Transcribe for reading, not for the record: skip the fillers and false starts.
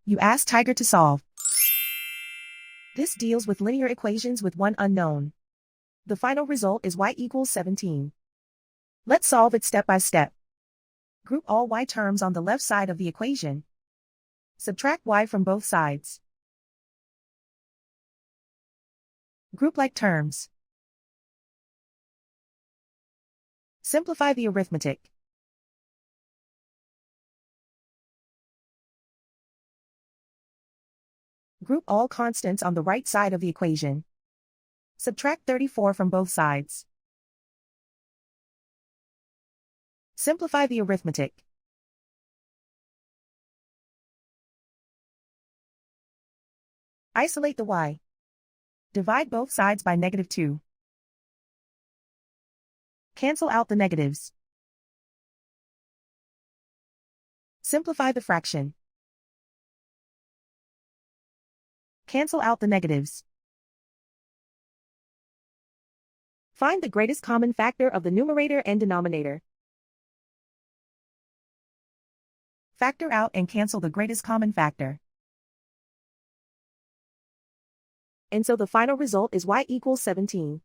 You ask Tiger to solve. This deals with linear equations with one unknown. The final result is y equals 17. Let's solve it step by step. Group all y terms on the left side of the equation. Subtract y from both sides. Group like terms. Simplify the arithmetic. Group all constants on the right side of the equation. Subtract 34 from both sides. Simplify the arithmetic. Isolate the y. Divide both sides by -2. Cancel out the negatives. Simplify the fraction. Cancel out the negatives. Find the greatest common factor of the numerator and denominator. Factor out and cancel the greatest common factor. And so the final result is y equals 17.